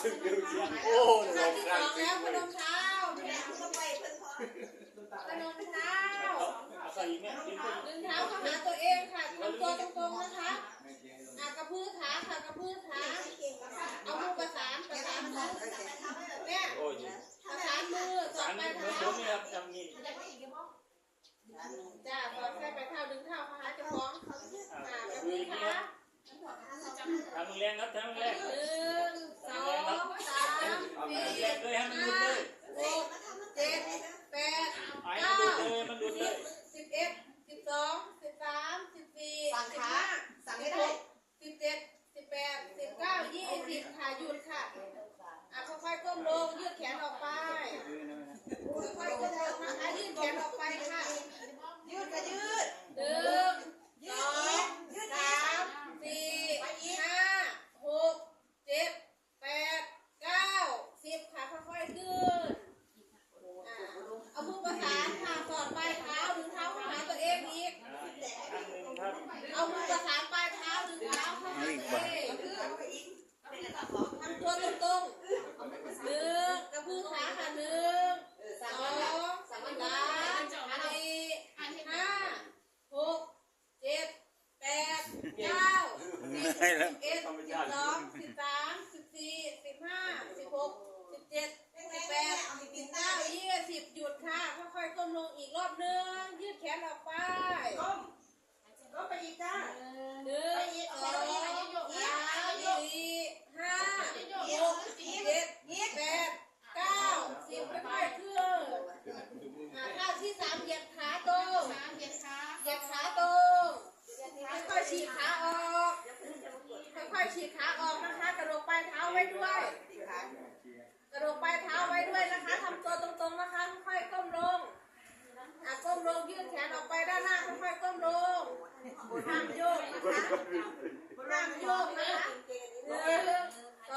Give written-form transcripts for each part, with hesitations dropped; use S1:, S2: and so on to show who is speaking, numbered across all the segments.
S1: โอ้ย
S2: ขั้นที่สองแล้วพนมเท้าพนมเท้า
S1: ใส่เนี่ย
S2: ดึงเท้าเข้าหาตัวเองค่ะทำตัวตรงๆนะคะกระพือขาค่ะกระพือขาเอามือประสานมือเนี่ยประสานมือสอดไปเท้าจ้าสอดไปเท้าดึงเท้าเข้าหาเจ้าของกระพือขา
S1: ทำแรงครับทำแรง
S2: 1 2 3 4
S1: แรงเลยให้มันหลุดเลย
S2: 5 6 7 8
S1: ไอ้มันหลุดเลยมันหลุดเลย
S2: 11 12 13 14 15
S3: สั่งให้ได้
S2: 17 18 19 20ค่ะหยุดค่ะค่อยๆก้มลงยืดแขนออกไปค่อยๆก้มลงนะคะยืดแขนออกไปค่ะ
S3: ยืดก็ยืด
S2: 1 2 3 4 5 6 7 8 9 10ค่ะค่อยๆขึ้นเอามือประสานค่ะสอดปลายเท้าดึงเท้าเข้าหาตัวเองอีกเอามือประสานปลายเท้าดึงเท้าเข้าหาตัวเองทำตัวตรงๆกระพือขาค่ะ1 2 3 4 5 6 7 8 9 10 11 12 13 14 15 16 17 18 19 20หยุดค่ะค่อยๆก้มลงอีกรอบนึงยืดแขนออกไป
S3: ก้มไปอีกจ้า
S2: 1 2 3 4 5 6 7 8 9 10ค่อยๆขึ้นท่าที่3เหยียดขาตรงเหยียดขาตรงค่อยๆฉีกขาออกค่อยๆฉีกขาออกนะคะกระโดดปลายเท้าไว้ด้วยกระโดดปลายเท้าไว้ด้วยนะคะทำตัวตรงๆนะคะค่อยๆก้มลงก้มลงยืดแขนออกไปด้านหน้าค่อยๆก้มลงห้ามโยกนะคะห้ามโยกนะคะ1 2 3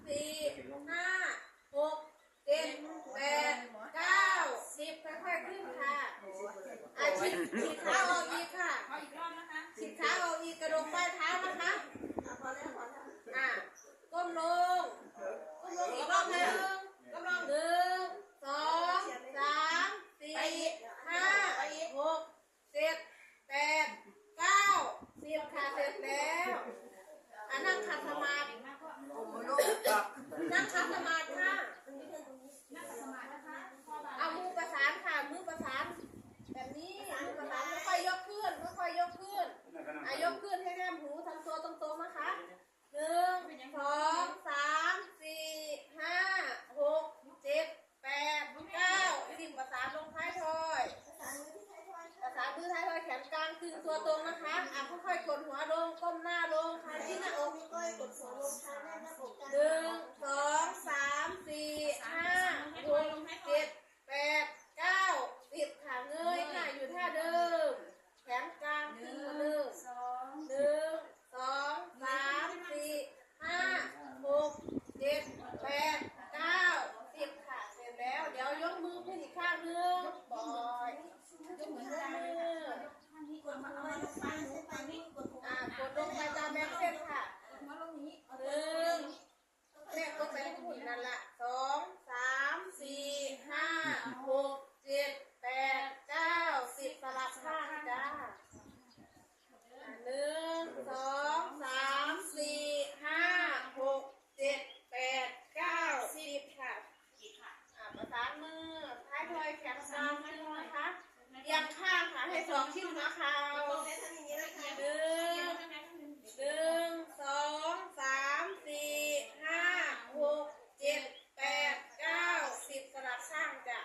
S2: 4 5 6 7 8 9 10ค่อยๆขึ้นค่ะฉีกขาออกอีกค่ะฉีกขาออกอีกกระโดดปลายเท้านะคะก้มลงอีกรอบหนึ่งก้มลง1 2 3 4 5 6 7 8 9 10ค่ะเสร็จแล้วนั่งขัดสมาธินั่งขัดสมาธิค่ะเอามือประสานค่ะมือประสานแบบนี้มือประสานค่อยๆยกขึ้นค่อยๆยกขึ้นยกขึ้นให้แนมหูทำตัวตรงๆนะคะ1 2 3 4 5 6 7 8 9 10ประสานลงท้ายทอยประสานมือท้ายทอยแขนกลางตึงตัวตรงนะคะค่อยๆกดหัวลงก้มหน้าลงค่ะที่หน้าอกค่อยๆกดหัวลงค่ะหน้าอก1 2 3 4 5 6 7 8 9 10ค่ะเงยค่ะอยู่ท่าเดิมแขนกลางตึงเหมือนเดิม1 2 3 4 5 6 7 8 9 10ค่ะเสร็จแล้วเดี๋ยวยกมือขึ้นอีกข้างนึงปล่อยยกมือกดลงไปตามแบงค์เส้นค่ะ1แม่กดไปที่หุ่นนั่นละ2 3 4 5 6 7 8 9 10สลับข้างจ้า1 2 3 4 5 6 7 8 9 10ค่ะประสานมือท้ายทอยแขนกลางขึ้นนะคะเอียงข้างค่ะให้2ชิ้นหัวเข่า1 2 3 4 5 6 7 8 9 10สลับข้างจ้ะ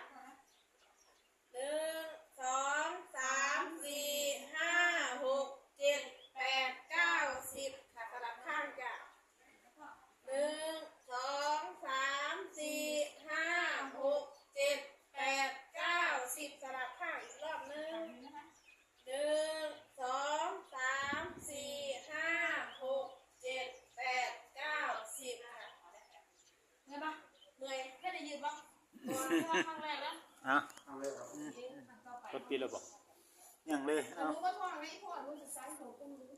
S2: 1 2 3 4 5 6 7 8 9 10ค่ะสลับข้างจ้ะ1 2 3 4 5 6 7 8 9 10สลับข้างอีกรอบนึง1 2 3 4 5 6 7 8 9 10ค่ะเมื่อยปะเมื่อยแค่ได้ยืนปะครั้งแรกแล้ว
S1: ก็ปีละบอกอย่างเลย
S2: รู้ว่าพ่อไหมพ่อรู้สึกซ้ายหูตรงนี้